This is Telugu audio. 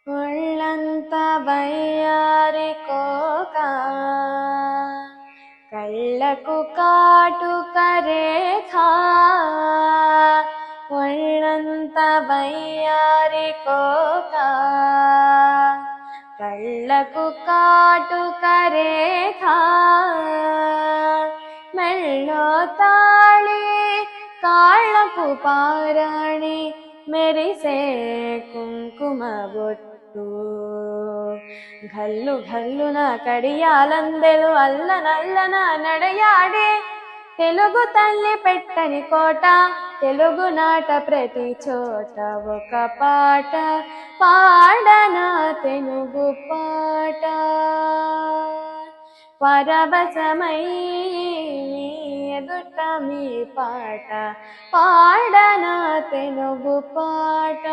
ఒళ్ళంత వయ్యారి కోక కళ్ళకు కాటుక రేఖ ఒళ్ళంత వయ్యారి కోక కళ్ళకు కాటుక రేఖ మెళ్ళో తాళి కాళ్ళకు పారాణి మెరిసే కుంకుమ బొట్టు ఘల్లు ఘల్లున కడియాలందెలు అల్లనల్లన నడయాడే తెలుగు తల్లి పెట్టని కోట తెలుగు నాట ప్రతి చోట ఒక పాట పాడనా తెలుగు పాట పరవశమై ఎదుట మీ పాట పాడనా తెలుగు పాట